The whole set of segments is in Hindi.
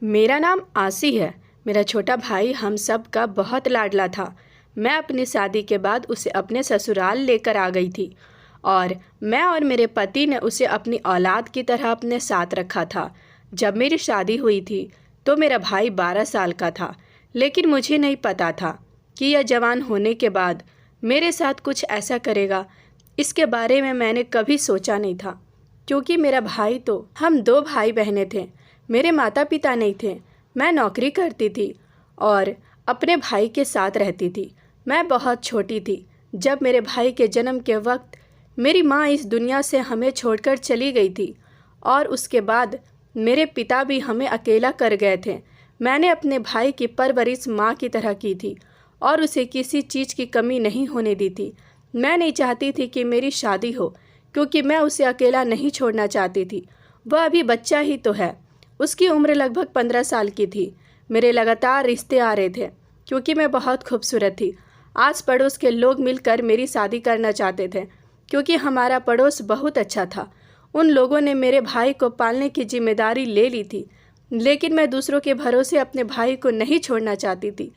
मेरा नाम आसी है। मेरा छोटा भाई हम सब का बहुत लाडला था। मैं अपनी शादी के बाद उसे अपने ससुराल लेकर आ गई थी और मैं और मेरे पति ने उसे अपनी औलाद की तरह अपने साथ रखा था। जब मेरी शादी हुई थी तो मेरा भाई 12 साल का था, लेकिन मुझे नहीं पता था कि यह जवान होने के बाद मेरे साथ कुछ ऐसा करेगा। इसके बारे में मैंने कभी सोचा नहीं था, क्योंकि मेरा भाई तो हम 2 भाई बहनें थे। मेरे माता पिता नहीं थे। मैं नौकरी करती थी और अपने भाई के साथ रहती थी। मैं बहुत छोटी थी जब मेरे भाई के जन्म के वक्त मेरी माँ इस दुनिया से हमें छोड़कर चली गई थी और उसके बाद मेरे पिता भी हमें अकेला कर गए थे। मैंने अपने भाई की परवरिश माँ की तरह की थी और उसे किसी चीज़ की कमी नहीं होने दी थी। मैं नहीं चाहती थी कि मेरी शादी हो, क्योंकि मैं उसे अकेला नहीं छोड़ना चाहती थी। वह अभी बच्चा ही तो है। उसकी उम्र लगभग 15 साल की थी। मेरे लगातार रिश्ते आ रहे थे, क्योंकि मैं बहुत खूबसूरत थी। आस पड़ोस के लोग मिलकर मेरी शादी करना चाहते थे, क्योंकि हमारा पड़ोस बहुत अच्छा था। उन लोगों ने मेरे भाई को पालने की जिम्मेदारी ले ली थी, लेकिन मैं दूसरों के भरोसे अपने भाई को नहीं छोड़ना चाहती थी।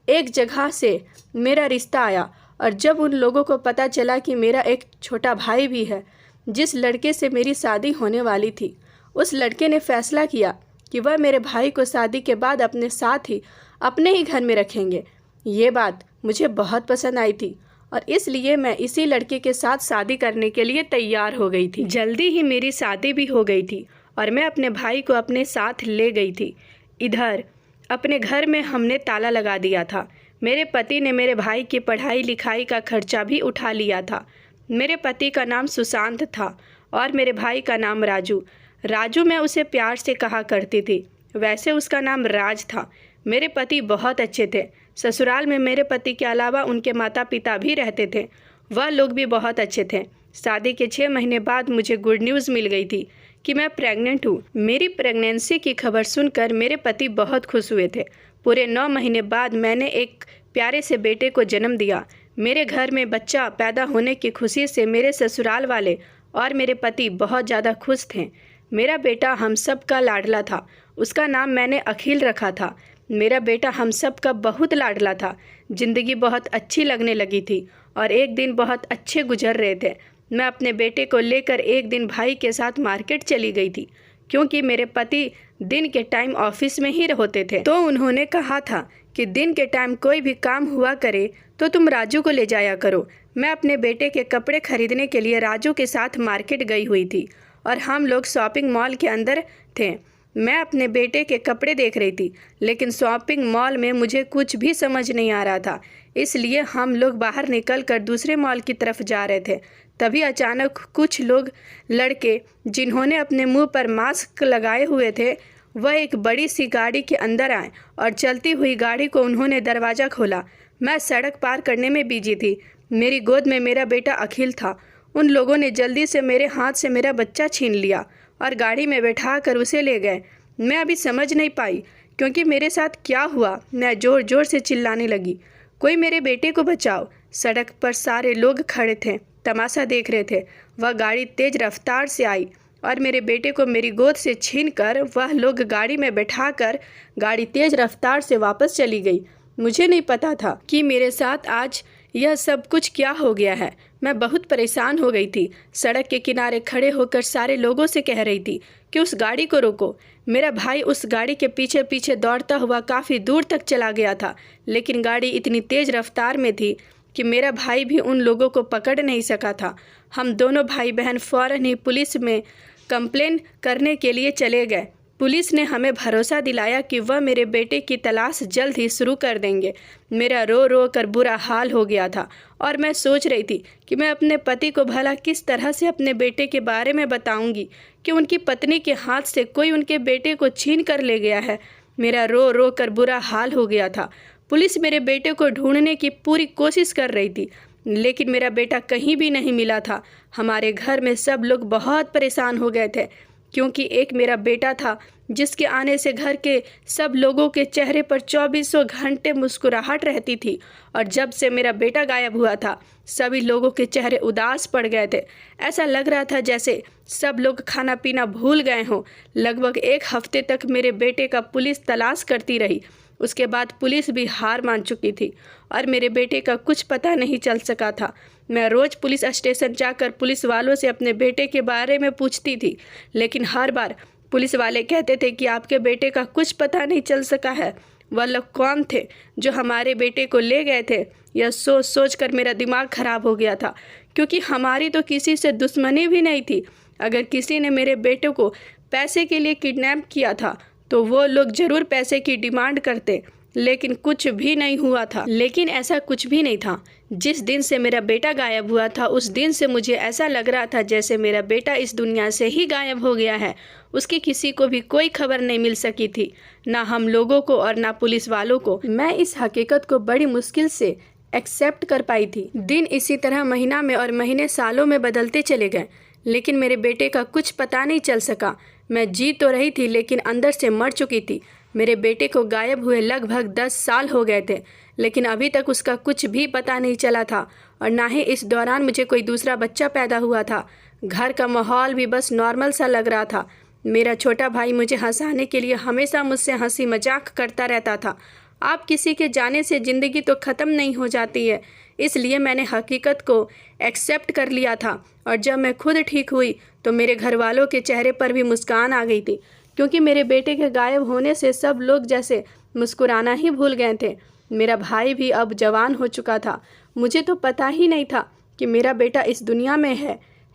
एक जगह से मेरा रिश्ता आया और जब उन लोगों को पता चला कि मेरा एक छोटा भाई भी है, जिस लड़के से मेरी शादी होने वाली थी, उस लड़के ने फैसला किया कि वह मेरे भाई को शादी के बाद अपने साथ ही अपने ही घर में रखेंगे। ये बात मुझे बहुत पसंद आई थी और इसलिए मैं इसी लड़के के साथ शादी करने के लिए तैयार हो गई थी। जल्दी ही मेरी शादी भी हो गई थी और मैं अपने भाई को अपने साथ ले गई थी। इधर अपने घर में हमने ताला लगा दिया था। मेरे पति ने मेरे भाई की पढ़ाई लिखाई का खर्चा भी उठा लिया था। मेरे पति का नाम सुशांत था और मेरे भाई का नाम राजू। राजू मैं उसे प्यार से कहा करती थी, वैसे उसका नाम राज था। मेरे पति बहुत अच्छे थे। ससुराल में मेरे पति के अलावा उनके माता पिता भी रहते थे। वह लोग भी बहुत अच्छे थे। शादी के 6 महीने बाद मुझे गुड न्यूज़ मिल गई थी कि मैं प्रेग्नेंट हूँ। मेरी प्रेगनेंसी की खबर सुनकर मेरे पति बहुत खुश हुए थे। पूरे 9 महीने बाद मैंने एक प्यारे से बेटे को जन्म दिया। मेरे घर में बच्चा पैदा होने की खुशी से मेरे ससुराल वाले और मेरे पति बहुत ज़्यादा खुश थे। मेरा बेटा हम सब का लाडला था। उसका नाम मैंने अखिल रखा था। मेरा बेटा हम सब का बहुत लाडला था। ज़िंदगी बहुत अच्छी लगने लगी थी और एक दिन बहुत अच्छे गुजर रहे थे। मैं अपने बेटे को लेकर एक दिन भाई के साथ मार्केट चली गई थी, क्योंकि मेरे पति दिन के टाइम ऑफिस में ही होते थे। तो उन्होंने कहा था कि दिन के टाइम कोई भी काम हुआ करे तो तुम राजू को ले जाया करो। मैं अपने बेटे के कपड़े खरीदने के लिए राजू के साथ मार्केट गई हुई थी और हम लोग शॉपिंग मॉल के अंदर थे। मैं अपने बेटे के कपड़े देख रही थी, लेकिन शॉपिंग मॉल में मुझे कुछ भी समझ नहीं आ रहा था, इसलिए हम लोग बाहर निकल कर दूसरे मॉल की तरफ जा रहे थे। तभी अचानक कुछ लोग लड़के, जिन्होंने अपने मुंह पर मास्क लगाए हुए थे, वह एक बड़ी सी गाड़ी के अंदर आए और चलती हुई गाड़ी को उन्होंने दरवाज़ा खोला। मैं सड़क पार करने में बिजी थी। मेरी गोद में मेरा बेटा अखिल था। उन लोगों ने जल्दी से मेरे हाथ से मेरा बच्चा छीन लिया और गाड़ी में बैठा कर उसे ले गए। मैं अभी समझ नहीं पाई क्योंकि मेरे साथ क्या हुआ। मैं ज़ोर ज़ोर से चिल्लाने लगी, कोई मेरे बेटे को बचाओ। सड़क पर सारे लोग खड़े थे, तमाशा देख रहे थे। वह गाड़ी तेज़ रफ्तार से आई और मेरे बेटे को मेरी गोद से छीन कर वह लोग गाड़ी में बैठा कर गाड़ी तेज़ रफ्तार से वापस चली गई। मुझे नहीं पता था कि मेरे साथ आज यह सब कुछ क्या हो गया है। मैं बहुत परेशान हो गई थी। सड़क के किनारे खड़े होकर सारे लोगों से कह रही थी कि उस गाड़ी को रोको। मेरा भाई उस गाड़ी के पीछे पीछे दौड़ता हुआ काफ़ी दूर तक चला गया था, लेकिन गाड़ी इतनी तेज़ रफ्तार में थी कि मेरा भाई भी उन लोगों को पकड़ नहीं सका था। हम दोनों भाई बहन फ़ौरन ही पुलिस में कंप्लेन करने के लिए चले गए। पुलिस ने हमें भरोसा दिलाया कि वह मेरे बेटे की तलाश जल्द ही शुरू कर देंगे। मेरा रो रो कर बुरा हाल हो गया था और मैं सोच रही थी कि मैं अपने पति को भला किस तरह से अपने बेटे के बारे में बताऊंगी कि उनकी पत्नी के हाथ से कोई उनके बेटे को छीन कर ले गया है। मेरा रो रो कर बुरा हाल हो गया था। पुलिस मेरे बेटे को ढूंढने की पूरी कोशिश कर रही थी, लेकिन मेरा बेटा कहीं भी नहीं मिला था। हमारे घर में सब लोग बहुत परेशान हो गए थे क्योंकि एक मेरा बेटा था जिसके आने से घर के सब लोगों के चेहरे पर 2400 घंटे मुस्कुराहट रहती थी। और जब से मेरा बेटा गायब हुआ था सभी लोगों के चेहरे उदास पड़ गए थे। ऐसा लग रहा था जैसे सब लोग खाना पीना भूल गए हों। लगभग 1 हफ्ते तक मेरे बेटे का पुलिस तलाश करती रही। उसके बाद पुलिस भी हार मान चुकी थी और मेरे बेटे का कुछ पता नहीं चल सका था। मैं रोज़ पुलिस स्टेशन जाकर पुलिस वालों से अपने बेटे के बारे में पूछती थी, लेकिन हर बार पुलिस वाले कहते थे कि आपके बेटे का कुछ पता नहीं चल सका है। वह लोग कौन थे जो हमारे बेटे को ले गए थे? यह सोच सोच कर मेरा दिमाग खराब हो गया था, क्योंकि हमारी तो किसी से दुश्मनी भी नहीं थी। अगर किसी ने मेरे बेटे को पैसे के लिए किडनैप किया था तो वो लोग ज़रूर पैसे की डिमांड करते, लेकिन कुछ भी नहीं हुआ था। लेकिन ऐसा कुछ भी नहीं था। जिस दिन से मेरा बेटा गायब हुआ था उस दिन से मुझे ऐसा लग रहा था जैसे मेरा बेटा इस दुनिया से ही गायब हो गया है। उसकी किसी को भी कोई खबर नहीं मिल सकी थी, ना हम लोगों को और ना पुलिस वालों को। मैं इस हकीकत को बड़ी मुश्किल से एक्सेप्ट कर पाई थी। दिन इसी तरह महीना में और महीने सालों में बदलते चले गए, लेकिन मेरे बेटे का कुछ पता नहीं चल सका। मैं जी तो रही थी लेकिन अंदर से मर चुकी थी। मेरे बेटे को गायब हुए लगभग 10 साल हो गए थे, लेकिन अभी तक उसका कुछ भी पता नहीं चला था और ना ही इस दौरान मुझे कोई दूसरा बच्चा पैदा हुआ था। घर का माहौल भी बस नॉर्मल सा लग रहा था। मेरा छोटा भाई मुझे हंसाने के लिए हमेशा मुझसे हंसी मजाक करता रहता था। आप किसी के जाने से ज़िंदगी तो ख़त्म नहीं हो जाती है, इसलिए मैंने हकीकत को एक्सेप्ट कर लिया था। और जब मैं खुद ठीक हुई तो मेरे घर वालों के चेहरे पर भी मुस्कान आ गई थी, क्योंकि मेरे बेटे के गायब होने से सब लोग जैसे मुस्कुराना ही भूल गए थे। मेरा भाई भी अब जवान हो चुका था। मुझे तो पता ही नहीं था कि मेरा बेटा इस दुनिया में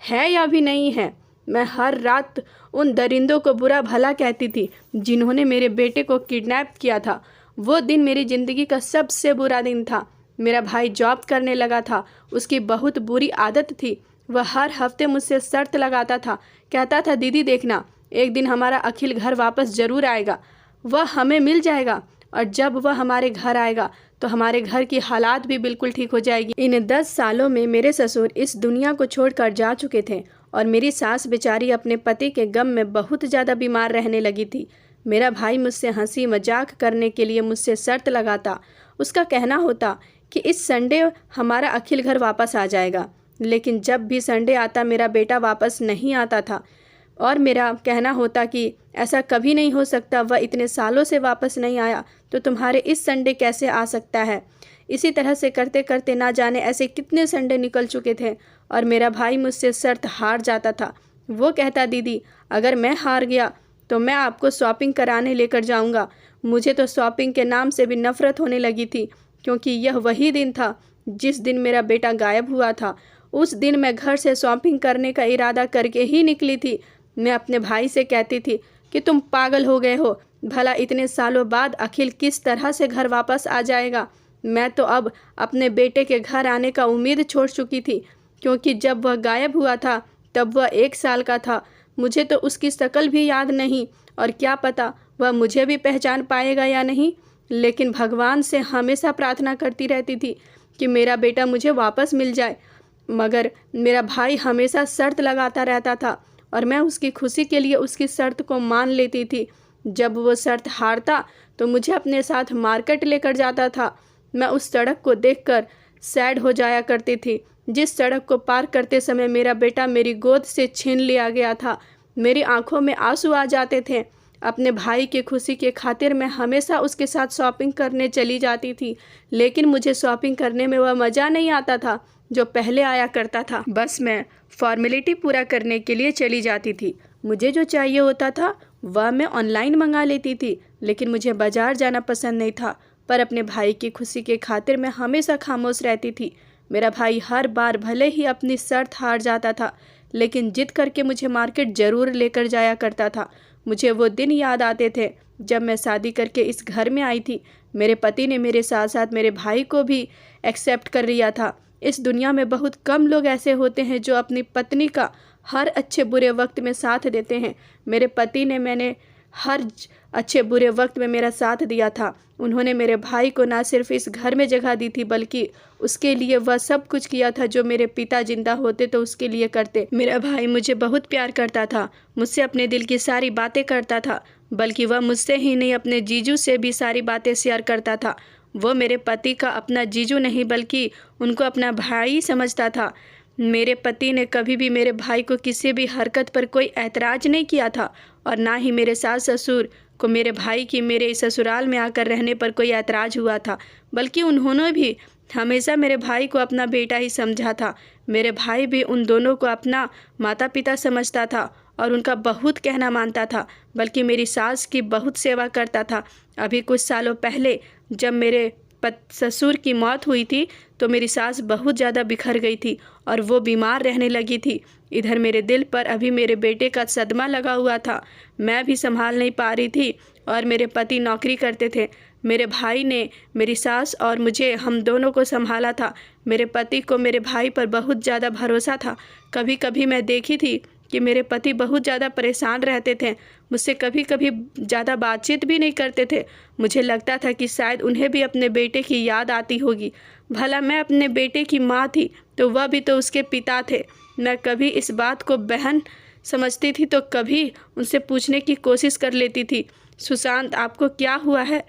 है या भी नहीं है। मैं हर रात उन दरिंदों को बुरा भला कहती थी जिन्होंने मेरे बेटे को किडनैप किया था। वो दिन मेरी ज़िंदगी का सबसे बुरा दिन था। मेरा भाई जॉब करने लगा था। उसकी बहुत बुरी आदत थी। वह हर हफ्ते मुझसे शर्त लगाता था, कहता था दीदी देखना, एक दिन हमारा अखिल घर वापस ज़रूर आएगा, वह हमें मिल जाएगा और जब वह हमारे घर आएगा तो हमारे घर की हालात भी बिल्कुल ठीक हो जाएगी। इन 10 सालों में मेरे ससुर इस दुनिया को छोड़कर जा चुके थे और मेरी सास बेचारी अपने पति के गम में बहुत ज़्यादा बीमार रहने लगी थी। मेरा भाई मुझसे हंसी मजाक करने के लिए मुझसे शर्त लगाता। उसका कहना होता कि इस संडे हमारा अखिल घर वापस आ जाएगा, लेकिन जब भी संडे आता मेरा बेटा वापस नहीं आता था और मेरा कहना होता कि ऐसा कभी नहीं हो सकता, वह इतने सालों से वापस नहीं आया तो तुम्हारे इस संडे कैसे आ सकता है। इसी तरह से करते करते ना जाने ऐसे कितने संडे निकल चुके थे और मेरा भाई मुझसे शर्त हार जाता था। वो कहता दीदी अगर मैं हार गया तो मैं आपको शॉपिंग कराने लेकर जाऊंगा। मुझे तो शॉपिंग के नाम से भी नफ़रत होने लगी थी, क्योंकि यह वही दिन था जिस दिन मेरा बेटा गायब हुआ था। उस दिन मैं घर से शॉपिंग करने का इरादा करके ही निकली थी। मैं अपने भाई से कहती थी कि तुम पागल हो गए हो, भला इतने सालों बाद अखिल किस तरह से घर वापस आ जाएगा। मैं तो अब अपने बेटे के घर आने का उम्मीद छोड़ चुकी थी, क्योंकि जब वह गायब हुआ था तब वह 1 साल का था। मुझे तो उसकी शक्ल भी याद नहीं और क्या पता वह मुझे भी पहचान पाएगा या नहीं। लेकिन भगवान से हमेशा प्रार्थना करती रहती थी कि मेरा बेटा मुझे वापस मिल जाए, मगर मेरा भाई हमेशा शर्त लगाता रहता था और मैं उसकी खुशी के लिए उसकी शर्त को मान लेती थी। जब वो शर्त हारता तो मुझे अपने साथ मार्केट लेकर जाता था। मैं उस सड़क को देखकर सैड हो जाया करती थी जिस सड़क को पार करते समय मेरा बेटा मेरी गोद से छीन लिया गया था। मेरी आंखों में आंसू आ जाते थे। अपने भाई की खुशी के खातिर मैं हमेशा उसके साथ शॉपिंग करने चली जाती थी, लेकिन मुझे शॉपिंग करने में वह मज़ा नहीं आता था जो पहले आया करता था। बस मैं फॉर्मेलिटी पूरा करने के लिए चली जाती थी। मुझे जो चाहिए होता था वह मैं ऑनलाइन मंगा लेती थी, लेकिन मुझे बाज़ार जाना पसंद नहीं था। पर अपने भाई की खुशी के खातिर मैं हमेशा खामोश रहती थी। मेरा भाई हर बार भले ही अपनी शर्त हार जाता था, लेकिन जिद करके मुझे मार्केट ज़रूर लेकर जाया करता था। मुझे वो दिन याद आते थे जब मैं शादी करके इस घर में आई थी। मेरे पति ने मेरे साथ साथ मेरे भाई को भी एक्सेप्ट कर लिया था। इस दुनिया में बहुत कम लोग ऐसे होते हैं जो अपनी पत्नी का हर अच्छे बुरे वक्त में साथ देते हैं। मेरे पति ने मैंने हर अच्छे बुरे वक्त में मेरा साथ दिया था। उन्होंने मेरे भाई को ना सिर्फ इस घर में जगह दी थी, बल्कि उसके लिए वह सब कुछ किया था जो मेरे पिता जिंदा होते तो उसके लिए करते। मेरा भाई मुझे बहुत प्यार करता था, मुझसे अपने दिल की सारी बातें करता था, बल्कि वह मुझसे ही नहीं अपने जीजू से भी सारी बातें शेयर करता था। वो मेरे पति का अपना जीजू नहीं बल्कि उनको अपना भाई समझता था। मेरे पति ने कभी भी मेरे भाई को किसी भी हरकत पर कोई ऐतराज़ नहीं किया था, और ना ही मेरे सास ससुर को मेरे भाई की मेरे इस ससुराल में आकर रहने पर कोई ऐतराज़ हुआ था, बल्कि उन्होंने भी हमेशा मेरे भाई को अपना बेटा ही समझा था। मेरे भाई भी उन दोनों को अपना माता पिता समझता था और उनका बहुत कहना मानता था, बल्कि मेरी सास की बहुत सेवा करता था। अभी कुछ सालों पहले जब मेरे ससुर की मौत हुई थी तो मेरी सास बहुत ज़्यादा बिखर गई थी और वो बीमार रहने लगी थी। इधर मेरे दिल पर अभी मेरे बेटे का सदमा लगा हुआ था, मैं भी संभाल नहीं पा रही थी, और मेरे पति नौकरी करते थे। मेरे भाई ने मेरी सास और मुझे, हम दोनों को संभाला था। मेरे पति को मेरे भाई पर बहुत ज़्यादा भरोसा था। कभी कभी मैं देखी थी कि मेरे पति बहुत ज़्यादा परेशान रहते थे, मुझसे कभी कभी ज़्यादा बातचीत भी नहीं करते थे। मुझे लगता था कि शायद उन्हें भी अपने बेटे की याद आती होगी। भला मैं अपने बेटे की माँ थी तो वह भी तो उसके पिता थे। मैं कभी इस बात को बहन समझती थी तो कभी उनसे पूछने की कोशिश कर लेती थी, सुशांत आपको क्या हुआ है,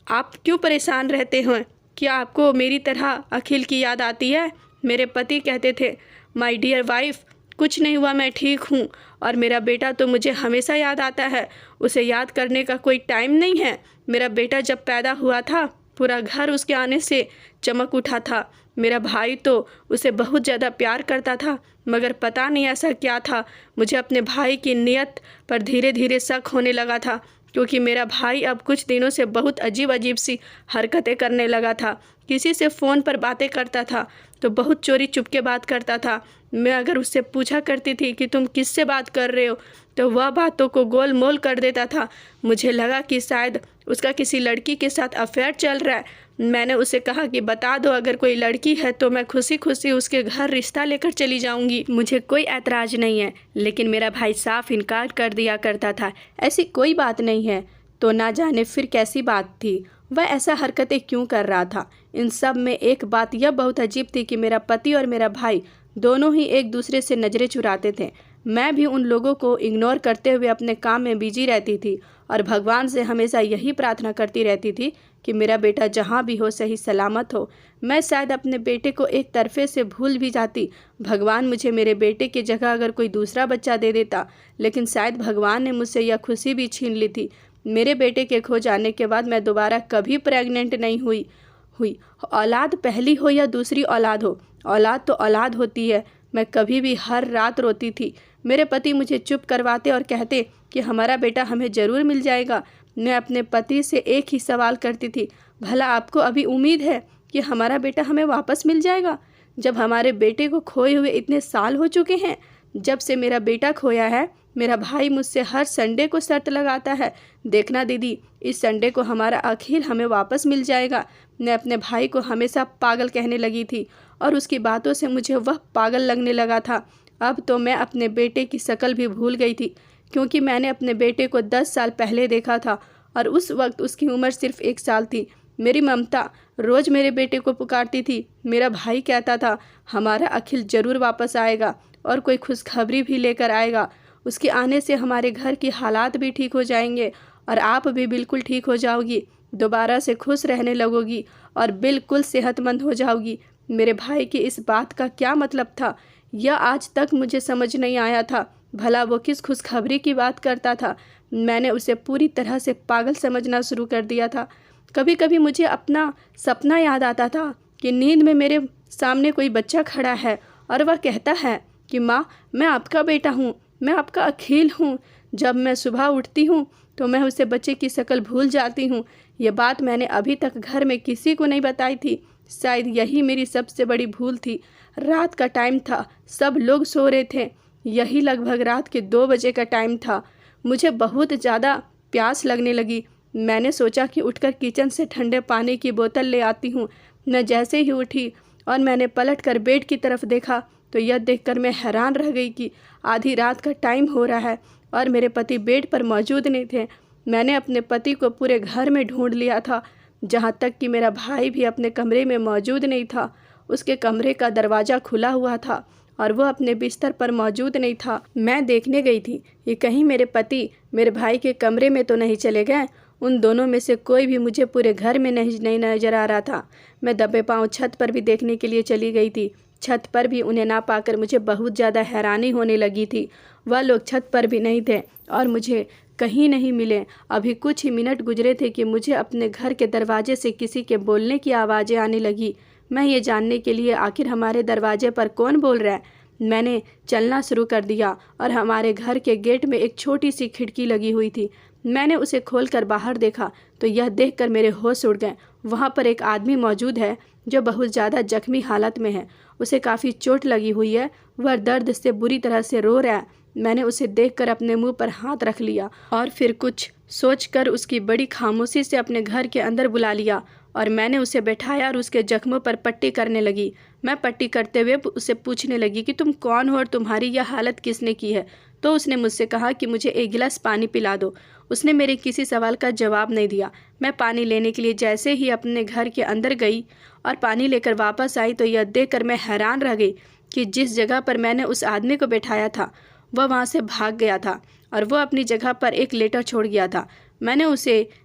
आप क्यों परेशान रहते हैं, क्या आपको मेरी तरह अखिल की याद आती है। मेरे पति कहते थे, माय डियर वाइफ, कुछ नहीं हुआ, मैं ठीक हूँ, और मेरा बेटा तो मुझे हमेशा याद आता है, उसे याद करने का कोई टाइम नहीं है। मेरा बेटा जब पैदा हुआ था पूरा घर उसके आने से चमक उठा था। मेरा भाई तो उसे बहुत ज़्यादा प्यार करता था, मगर पता नहीं ऐसा क्या था, मुझे अपने भाई की नीयत पर धीरे धीरे शक होने लगा था, क्योंकि मेरा भाई अब कुछ दिनों से बहुत अजीब अजीब सी हरकतें करने लगा था। किसी से फ़ोन पर बातें करता था तो बहुत चोरी चुपके बात करता था। मैं अगर उससे पूछा करती थी कि तुम किससे बात कर रहे हो तो वह बातों को गोल मोल कर देता था। मुझे लगा कि शायद उसका किसी लड़की के साथ अफेयर चल रहा है। मैंने उसे कहा कि बता दो, अगर कोई लड़की है तो मैं खुशी खुशी उसके घर रिश्ता लेकर चली जाऊंगी, मुझे कोई ऐतराज़ नहीं है। लेकिन मेरा भाई साफ इनकार कर दिया करता था, ऐसी कोई बात नहीं है। तो ना जाने फिर कैसी बात थी, वह ऐसा हरकतें क्यों कर रहा था। इन सब में एक बात यह बहुत अजीब थी कि मेरा पति और मेरा भाई दोनों ही एक दूसरे से नज़रें चुराते थे। मैं भी उन लोगों को इग्नोर करते हुए अपने काम में बिजी रहती थी और भगवान से हमेशा यही प्रार्थना करती रहती थी कि मेरा बेटा जहाँ भी हो सही सलामत हो। मैं शायद अपने बेटे को एक तरफे से भूल भी जाती। भगवान मुझे मेरे बेटे की जगह अगर कोई दूसरा बच्चा दे देता, लेकिन शायद भगवान ने मुझसे यह खुशी भी छीन ली थी। मेरे बेटे के खो जाने के बाद मैं दोबारा कभी प्रेग्नेंट नहीं हुई। औलाद पहली हो या दूसरी औलाद हो, औलाद तो औलाद होती है। मैं कभी भी हर रात रोती थी। मेरे पति मुझे चुप करवाते और कहते कि हमारा बेटा हमें ज़रूर मिल जाएगा। मैं अपने पति से एक ही सवाल करती थी, भला आपको अभी उम्मीद है कि हमारा बेटा हमें वापस मिल जाएगा, जब हमारे बेटे को खोए हुए इतने साल हो चुके हैं। जब से मेरा बेटा खोया है मेरा भाई मुझसे हर संडे को शर्त लगाता है, देखना दीदी, इस संडे को हमारा अखिल हमें वापस मिल जाएगा। मैं अपने भाई को हमेशा पागल कहने लगी थी और उसकी बातों से मुझे वह पागल लगने लगा था। अब तो मैं अपने बेटे की शक्ल भी भूल गई थी, क्योंकि मैंने अपने बेटे को 10 साल पहले देखा था और उस वक्त उसकी उम्र सिर्फ 1 साल थी। मेरी ममता रोज़ मेरे बेटे को पुकारती थी। मेरा भाई कहता था हमारा अखिल ज़रूर वापस आएगा और कोई खुशखबरी भी लेकर आएगा। उसके आने से हमारे घर की हालात भी ठीक हो जाएंगे और आप भी बिल्कुल ठीक हो जाओगी, दोबारा से खुश रहने लगोगी और बिल्कुल सेहतमंद हो जाओगी। मेरे भाई की इस बात का क्या मतलब था, यह आज तक मुझे समझ नहीं आया था। भला वो किस खुशखबरी की बात करता था। मैंने उसे पूरी तरह से पागल समझना शुरू कर दिया था। कभी कभी मुझे अपना सपना याद आता था कि नींद में मेरे सामने कोई बच्चा खड़ा है और वह कहता है कि माँ, मैं आपका बेटा हूँ, मैं आपका अखिल हूँ। जब मैं सुबह उठती हूँ तो मैं उसे बच्चे की शक्ल भूल जाती हूँ। यह बात मैंने अभी तक घर में किसी को नहीं बताई थी। शायद यही मेरी सबसे बड़ी भूल थी। रात का टाइम था, सब लोग सो रहे थे। यही लगभग रात के 2 बजे का टाइम था। मुझे बहुत ज़्यादा प्यास लगने लगी। मैंने सोचा कि उठकर किचन से ठंडे पानी की बोतल ले आती हूँ। मैं जैसे ही उठी और मैंने पलट कर बेड की तरफ देखा तो यह देखकर मैं हैरान रह गई कि आधी रात का टाइम हो रहा है और मेरे पति बेड पर मौजूद नहीं थे। मैंने अपने पति को पूरे घर में ढूंढ लिया था, जहाँ तक कि मेरा भाई भी अपने कमरे में मौजूद नहीं था। उसके कमरे का दरवाज़ा खुला हुआ था और वो अपने बिस्तर पर मौजूद नहीं था। मैं देखने गई थी कि कहीं मेरे पति मेरे भाई के कमरे में तो नहीं चले गए। उन दोनों में से कोई भी मुझे पूरे घर में नहीं नजर आ रहा था। मैं दबे पांव छत पर भी देखने के लिए चली गई थी। छत पर भी उन्हें ना पाकर मुझे बहुत ज़्यादा हैरानी होने लगी थी। वह लोग छत पर भी नहीं थे और मुझे कहीं नहीं मिले। अभी कुछ ही मिनट गुजरे थे कि मुझे अपने घर के दरवाजे से किसी के बोलने की आवाज़ें आने लगी। मैं ये जानने के लिए आखिर हमारे दरवाजे पर कौन बोल रहा है, मैंने चलना शुरू कर दिया और हमारे घर के गेट में एक छोटी सी खिड़की लगी हुई थी। मैंने उसे खोलकर बाहर देखा तो यह देखकर मेरे होश उड़ गए। वहाँ पर एक आदमी मौजूद है जो बहुत ज़्यादा जख्मी हालत में है। उसे काफ़ी चोट लगी हुई है। वह दर्द से बुरी तरह से रो रहा है। मैंने उसे देखकर अपने मुंह पर हाथ रख लिया और फिर कुछ सोचकर उसकी बड़ी खामोशी से अपने घर के अंदर बुला लिया और मैंने उसे बैठाया और उसके जख्मों पर पट्टी करने लगी। मैं पट्टी करते हुए उसे पूछने लगी कि तुम कौन हो और तुम्हारी यह हालत किसने की है। तो उसने मुझसे कहा कि मुझे एक गिलास पानी पिला दो। उसने मेरे किसी सवाल का जवाब नहीं दिया। मैं पानी लेने के लिए जैसे ही अपने घर के अंदर गई और पानी लेकर वापस आई तो यह देखकर मैं हैरान रह गई कि जिस जगह पर मैंने उस आदमी को बैठाया था वह वहाँ से भाग गया था और वह अपनी जगह पर एक लेटर छोड़ गया था। मैंने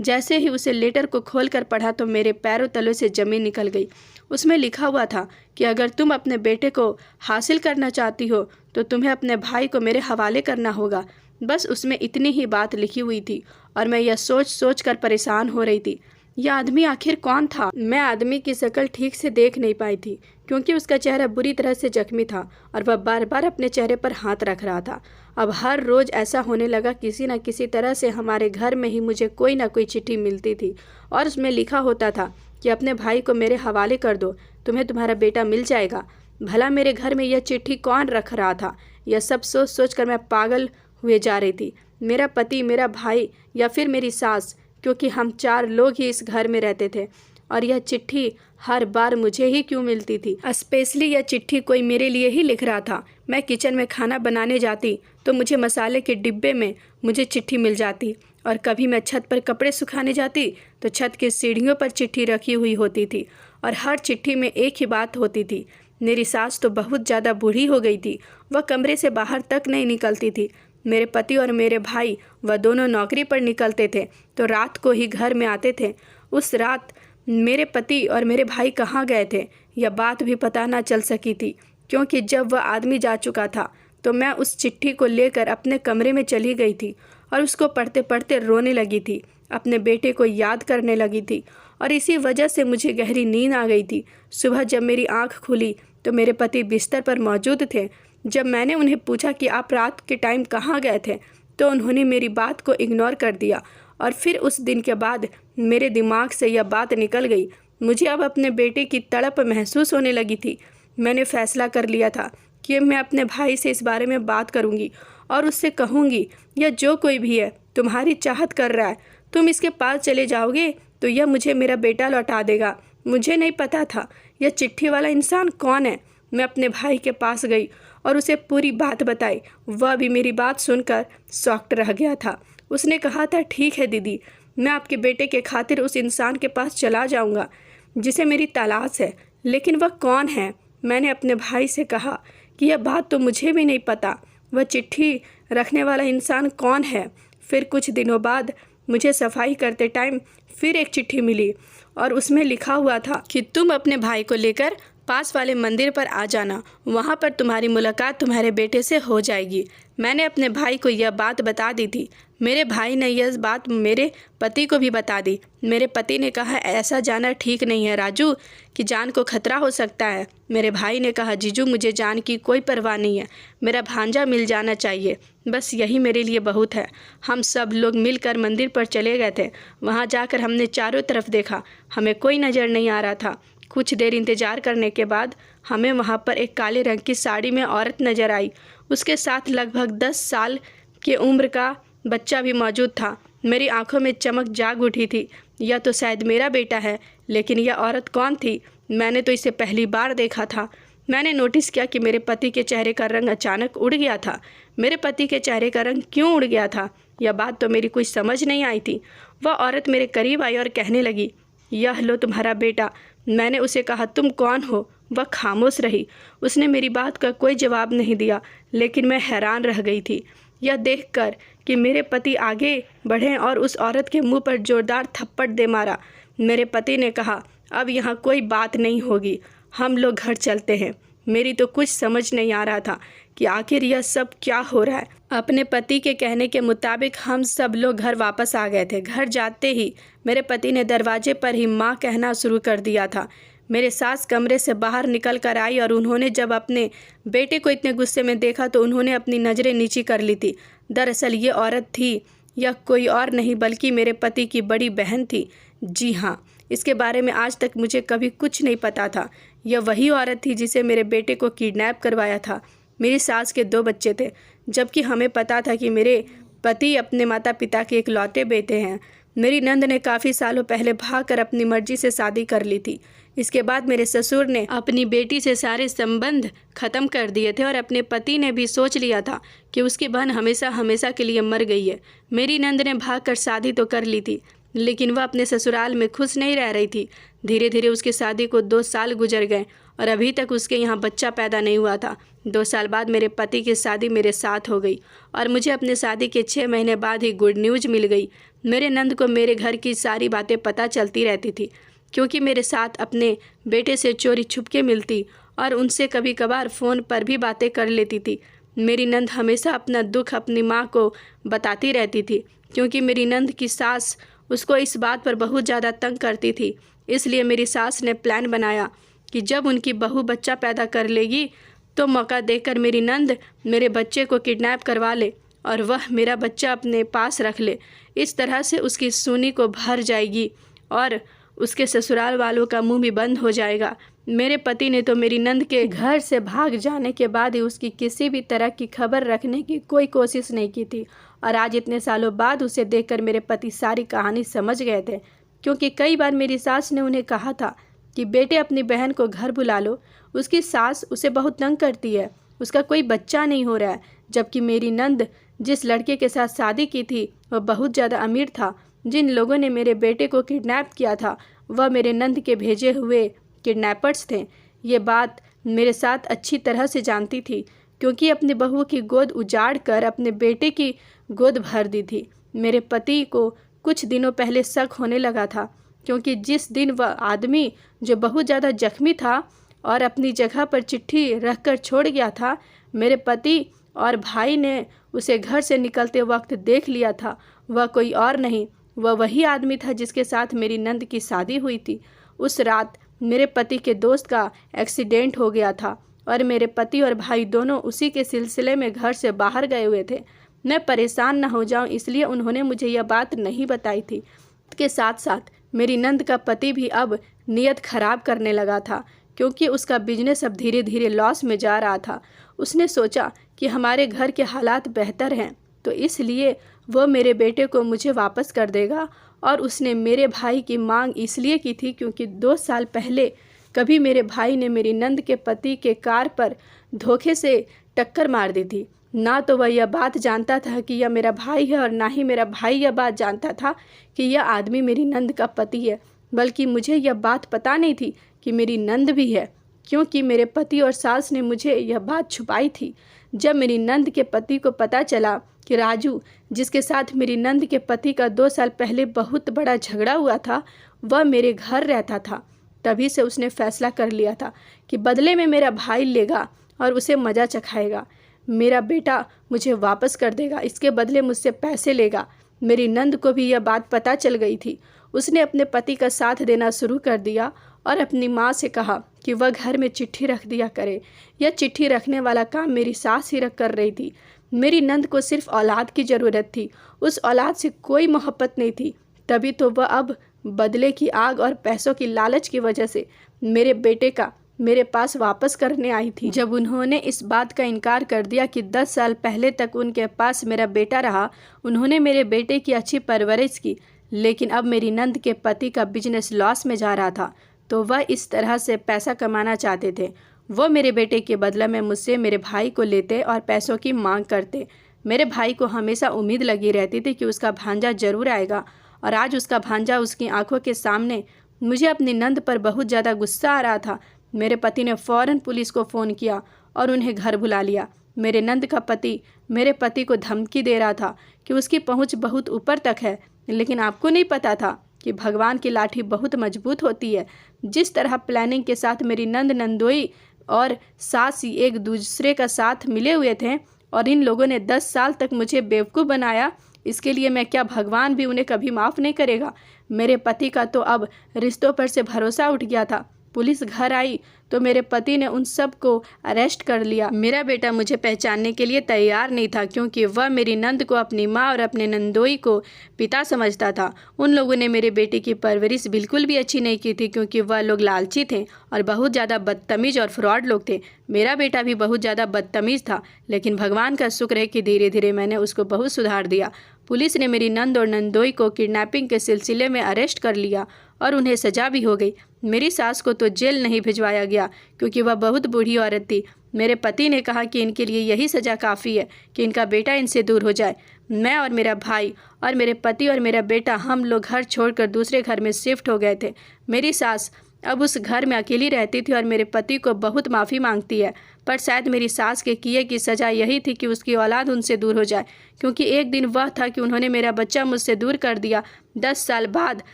जैसे ही उसे लेटर को खोलकर पढ़ा तो मेरे पैरों तलों से ज़मीन निकल गई। उसमें लिखा हुआ था कि अगर तुम अपने बेटे को हासिल करना चाहती हो तो तुम्हें अपने भाई को मेरे हवाले करना होगा। बस उसमें इतनी ही बात लिखी हुई थी और मैं यह सोच कर परेशान हो रही थी, यह आदमी आखिर कौन था। मैं आदमी की शक्ल ठीक से देख नहीं पाई थी क्योंकि उसका चेहरा बुरी तरह से जख्मी था और वह बार बार अपने चेहरे पर हाथ रख रहा था। अब हर रोज़ ऐसा होने लगा, किसी न किसी तरह से हमारे घर में ही मुझे कोई ना कोई चिट्ठी मिलती थी और उसमें लिखा होता था कि अपने भाई को मेरे हवाले कर दो, तुम्हें तुम्हारा बेटा मिल जाएगा। भला मेरे घर में यह चिट्ठी कौन रख रहा था? यह सब सोच कर मैं पागल हुए जा रही थी। मेरा पति, मेरा भाई या फिर मेरी सास, क्योंकि हम 4 लोग ही इस घर में रहते थे और यह चिट्ठी हर बार मुझे ही क्यों मिलती थी? स्पेशली यह चिट्ठी कोई मेरे लिए ही लिख रहा था। मैं किचन में खाना बनाने जाती तो मुझे मसाले के डिब्बे में मुझे चिट्ठी मिल जाती और कभी मैं छत पर कपड़े सुखाने जाती तो छत की सीढ़ियों पर चिट्ठी रखी हुई होती थी और हर चिट्ठी में एक ही बात होती थी। मेरी सास तो बहुत ज़्यादा बूढ़ी हो गई थी, वह कमरे से बाहर तक नहीं निकलती थी। मेरे पति और मेरे भाई वह दोनों नौकरी पर निकलते थे तो रात को ही घर में आते थे। उस रात मेरे पति और मेरे भाई कहाँ गए थे यह बात भी पता ना चल सकी थी क्योंकि जब वह आदमी जा चुका था तो मैं उस चिट्ठी को लेकर अपने कमरे में चली गई थी और उसको पढ़ते पढ़ते रोने लगी थी, अपने बेटे को याद करने लगी थी और इसी वजह से मुझे गहरी नींद आ गई थी। सुबह जब मेरी आँख खुली तो मेरे पति बिस्तर पर मौजूद थे। जब मैंने उन्हें पूछा कि आप रात के टाइम कहाँ गए थे तो उन्होंने मेरी बात को इग्नोर कर दिया और फिर उस दिन के बाद मेरे दिमाग से यह बात निकल गई। मुझे अब अपने बेटे की तड़प महसूस होने लगी थी। मैंने फैसला कर लिया था कि मैं अपने भाई से इस बारे में बात करूंगी और उससे कहूंगी, यह जो कोई भी है तुम्हारी चाहत कर रहा है, तुम इसके पास चले जाओगे तो यह मुझे मेरा बेटा लौटा देगा। मुझे नहीं पता था यह चिट्ठी वाला इंसान कौन है। मैं अपने भाई के पास गई और उसे पूरी बात बताई। वह भी मेरी बात सुनकर शॉक्ड रह गया था। उसने कहा था, ठीक है दीदी, मैं आपके बेटे के खातिर उस इंसान के पास चला जाऊंगा जिसे मेरी तलाश है, लेकिन वह कौन है? मैंने अपने भाई से कहा कि यह बात तो मुझे भी नहीं पता, वह चिट्ठी रखने वाला इंसान कौन है। फिर कुछ दिनों बाद मुझे सफाई करते टाइम फिर एक चिट्ठी मिली और उसमें लिखा हुआ था कि तुम अपने भाई को लेकर पास वाले मंदिर पर आ जाना, वहाँ पर तुम्हारी मुलाकात तुम्हारे बेटे से हो जाएगी। मैंने अपने भाई को यह बात बता दी थी। मेरे भाई ने यह बात मेरे पति को भी बता दी। मेरे पति ने कहा, ऐसा जाना ठीक नहीं है राजू, कि जान को खतरा हो सकता है। मेरे भाई ने कहा, जीजू मुझे जान की कोई परवाह नहीं है, मेरा भांजा मिल जाना चाहिए, बस यही मेरे लिए बहुत है। हम सब लोग मिलकर मंदिर पर चले गए थे। वहाँ जाकर हमने चारों तरफ देखा, हमें कोई नज़र नहीं आ रहा था। कुछ देर इंतज़ार करने के बाद हमें वहाँ पर एक काले रंग की साड़ी में औरत नज़र आई। उसके साथ लगभग 10 साल की उम्र का बच्चा भी मौजूद था। मेरी आंखों में चमक जाग उठी थी। यह तो शायद मेरा बेटा है, लेकिन यह औरत कौन थी? मैंने तो इसे पहली बार देखा था। मैंने नोटिस किया कि मेरे पति के चेहरे का रंग अचानक उड़ गया था। मेरे पति के चेहरे का रंग क्यों उड़ गया था? यह बात तो मेरी कुछ समझ नहीं आई थी। वह औरत मेरे करीब आई और कहने लगी, यह लो तुम्हारा बेटा। मैंने उसे कहा, तुम कौन हो? वह खामोश रही। उसने मेरी बात का कोई जवाब नहीं दिया, लेकिन मैं हैरान रह गई थी यह देखकर कि मेरे पति आगे बढ़े और उस औरत के मुंह पर जोरदार थप्पड़ दे मारा। मेरे पति ने कहा, अब यहाँ कोई बात नहीं होगी, हम लोग घर चलते हैं। मेरी तो कुछ समझ नहीं आ रहा था कि आखिर यह सब क्या हो रहा है। अपने पति के कहने के मुताबिक हम सब लोग घर वापस आ गए थे। घर जाते ही मेरे पति ने दरवाजे पर ही माँ कहना शुरू कर दिया था। मेरे सास कमरे से बाहर निकल कर आई और उन्होंने जब अपने बेटे को इतने गुस्से में देखा तो उन्होंने अपनी नज़रें नीची कर ली थी। दरअसल ये औरत थी, यह कोई और नहीं बल्कि मेरे पति की बड़ी बहन थी। जी हाँ, इसके बारे में आज तक मुझे कभी कुछ नहीं पता था। यह वही औरत थी जिसे मेरे बेटे को किडनैप करवाया था। मेरी सास के 2 बच्चे थे, जबकि हमें पता था कि मेरे पति अपने माता पिता के इकलौते बेटे हैं। मेरी नंद ने काफ़ी सालों पहले भागकर अपनी मर्जी से शादी कर ली थी। इसके बाद मेरे ससुर ने अपनी बेटी से सारे संबंध खत्म कर दिए थे और अपने पति ने भी सोच लिया था कि उसकी बहन हमेशा हमेशा के लिए मर गई है। मेरी नंद ने भागकर शादी तो कर ली थी, लेकिन वह अपने ससुराल में खुश नहीं रह रही थी। धीरे धीरे उसकी शादी को 2 साल गुजर गए और अभी तक उसके यहाँ बच्चा पैदा नहीं हुआ था। 2 साल बाद मेरे पति की शादी मेरे साथ हो गई और मुझे अपने शादी के 6 महीने बाद ही गुड न्यूज़ मिल गई। मेरे नंद को मेरे घर की सारी बातें पता चलती रहती थी, क्योंकि मेरे साथ अपने बेटे से चोरी छुपके मिलती और उनसे कभी कभार फ़ोन पर भी बातें कर लेती थी। मेरी नंद हमेशा अपना दुख अपनी माँ को बताती रहती थी, क्योंकि मेरी नंद की सास उसको इस बात पर बहुत ज़्यादा तंग करती थी। इसलिए मेरी सास ने प्लान बनाया कि जब उनकी बहू बच्चा पैदा कर लेगी तो मौका देकर मेरी नंद मेरे बच्चे को किडनैप करवा ले और वह मेरा बच्चा अपने पास रख ले। इस तरह से उसकी सूनी को भर जाएगी और उसके ससुराल वालों का मुंह भी बंद हो जाएगा। मेरे पति ने तो मेरी नंद के घर से भाग जाने के बाद ही उसकी किसी भी तरह की खबर रखने की कोई कोशिश नहीं की थी और आज इतने सालों बाद उसे देखकर मेरे पति सारी कहानी समझ गए थे, क्योंकि कई बार मेरी सास ने उन्हें कहा था कि बेटे अपनी बहन को घर बुला लो, उसकी सास उसे बहुत तंग करती है, उसका कोई बच्चा नहीं हो रहा है। जबकि मेरी नंद जिस लड़के के साथ शादी की थी वह बहुत ज़्यादा अमीर था। जिन लोगों ने मेरे बेटे को किडनैप किया था वह मेरे नंद के भेजे हुए किडनैपर्स थे। ये बात मेरे साथ अच्छी तरह से जानती थी, क्योंकि अपनी बहू की गोद उजाड़ कर अपने बेटे की गोद भर दी थी। मेरे पति को कुछ दिनों पहले शक होने लगा था, क्योंकि जिस दिन वह आदमी जो बहुत ज़्यादा जख्मी था और अपनी जगह पर चिट्ठी रखकर छोड़ गया था, मेरे पति और भाई ने उसे घर से निकलते वक्त देख लिया था। वह कोई और नहीं, वह वही आदमी था जिसके साथ मेरी नंद की शादी हुई थी। उस रात मेरे पति के दोस्त का एक्सीडेंट हो गया था और मेरे पति और भाई दोनों उसी के सिलसिले में घर से बाहर गए हुए थे। मैं परेशान न हो जाऊं इसलिए उन्होंने मुझे यह बात नहीं बताई थी। इसके साथ साथ मेरी नंद का पति भी अब नीयत खराब करने लगा था, क्योंकि उसका बिजनेस अब धीरे धीरे लॉस में जा रहा था। उसने सोचा कि हमारे घर के हालात बेहतर हैं तो इसलिए वो मेरे बेटे को मुझे वापस कर देगा। और उसने मेरे भाई की मांग इसलिए की थी क्योंकि 2 साल पहले कभी मेरे भाई ने मेरी नंद के पति के कार पर धोखे से टक्कर मार दी थी। ना तो वह यह बात जानता था कि यह मेरा भाई है और ना ही मेरा भाई यह बात जानता था कि यह आदमी मेरी नंद का पति है, बल्कि मुझे यह बात पता नहीं थी कि मेरी नंद भी है, क्योंकि मेरे पति और सास ने मुझे यह बात छुपाई थी। जब मेरी नंद के पति को पता चला कि राजू, जिसके साथ मेरी नंद के पति का 2 साल पहले बहुत बड़ा झगड़ा हुआ था, वह मेरे घर रहता था, तभी से उसने फैसला कर लिया था कि बदले में मेरा भाई लेगा और उसे मज़ा चखाएगा। मेरा बेटा मुझे वापस कर देगा, इसके बदले मुझसे पैसे लेगा। मेरी नंद को भी यह बात पता चल गई थी। उसने अपने पति का साथ देना शुरू कर दिया और अपनी माँ से कहा कि वह घर में चिट्ठी रख दिया करे। यह चिट्ठी रखने वाला काम मेरी सास ही कर रही थी। मेरी नंद को सिर्फ औलाद की ज़रूरत थी, उस औलाद से कोई मोहब्बत नहीं थी। तभी तो वह अब बदले की आग और पैसों की लालच की वजह से मेरे बेटे का मेरे पास वापस करने आई थी। जब उन्होंने इस बात का इनकार कर दिया कि 10 साल पहले तक उनके पास मेरा बेटा रहा, उन्होंने मेरे बेटे की अच्छी परवरिश की, लेकिन अब मेरी नंद के पति का बिजनेस लॉस में जा रहा था, तो वह इस तरह से पैसा कमाना चाहते थे। वो मेरे बेटे के बदले में मुझसे मेरे भाई को लेते और पैसों की मांग करते। मेरे भाई को हमेशा उम्मीद लगी रहती थी कि उसका भांजा ज़रूर आएगा, और आज उसका भांजा उसकी आंखों के सामने। मुझे अपनी नंद पर बहुत ज़्यादा गुस्सा आ रहा था। मेरे पति ने फ़ौरन पुलिस को फ़ोन किया और उन्हें घर बुला लिया। मेरे नंद का पति मेरे पति को धमकी दे रहा था कि उसकी पहुंच बहुत ऊपर तक है, लेकिन आपको नहीं पता था कि भगवान की लाठी बहुत मजबूत होती है। जिस तरह प्लानिंग के साथ मेरी नंद, नंदोई और सास एक दूसरे का साथ मिले हुए थे, और इन लोगों ने 10 साल तक मुझे बेवकूफ़ बनाया, इसके लिए मैं क्या भगवान भी उन्हें कभी माफ़ नहीं करेगा। मेरे पति का तो अब रिश्तों पर से भरोसा उठ गया था। पुलिस घर आई तो मेरे पति ने उन सब को अरेस्ट कर लिया। मेरा बेटा मुझे पहचानने के लिए तैयार नहीं था, क्योंकि वह मेरी नंद को अपनी माँ और अपने नंदोई को पिता समझता था। उन लोगों ने मेरे बेटे की परवरिश बिल्कुल भी अच्छी नहीं की थी, क्योंकि वह लोग लालची थे और बहुत ज़्यादा बदतमीज और फ्रॉड लोग थे। मेरा बेटा भी बहुत ज़्यादा बदतमीज था, लेकिन भगवान का शुक्र है कि धीरे धीरे मैंने उसको बहुत सुधार दिया। पुलिस ने मेरी नंद और नंदोई को किडनैपिंग के सिलसिले में अरेस्ट कर लिया और उन्हें सज़ा भी हो गई। मेरी सास को तो जेल नहीं भिजवाया गया, क्योंकि वह बहुत बूढ़ी औरत थी। मेरे पति ने कहा कि इनके लिए यही सज़ा काफ़ी है कि इनका बेटा इनसे दूर हो जाए। मैं और मेरा भाई और मेरे पति और मेरा बेटा, हम लोग घर छोड़कर दूसरे घर में शिफ्ट हो गए थे। मेरी सास अब उस घर में अकेली रहती थी और मेरे पति को बहुत माफ़ी मांगती है, पर शायद मेरी सास के किए की सज़ा यही थी कि उसकी औलाद उनसे दूर हो जाए, क्योंकि एक दिन वह था कि उन्होंने मेरा बच्चा मुझसे दूर कर दिया। 10 साल बाद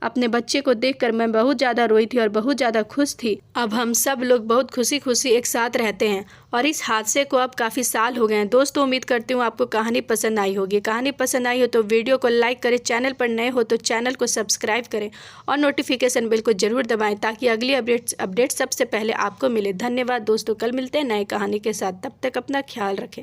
अपने बच्चे को देखकर मैं बहुत ज़्यादा रोई थी और बहुत ज़्यादा खुश थी। अब हम सब लोग बहुत खुशी खुशी एक साथ रहते हैं, और इस हादसे को अब काफ़ी साल हो गए हैं। दोस्तों, उम्मीद करती हूँ आपको कहानी पसंद आई होगी। कहानी पसंद आई हो तो वीडियो को लाइक करें, चैनल पर नए हो तो चैनल को सब्सक्राइब करें और नोटिफिकेशन बेल को ज़रूर दबाएं, ताकि अगली अपडेट सबसे पहले आपको मिले। धन्यवाद दोस्तों, कल मिलते हैं नए कहानी के साथ। तब तक अपना ख्याल रखें।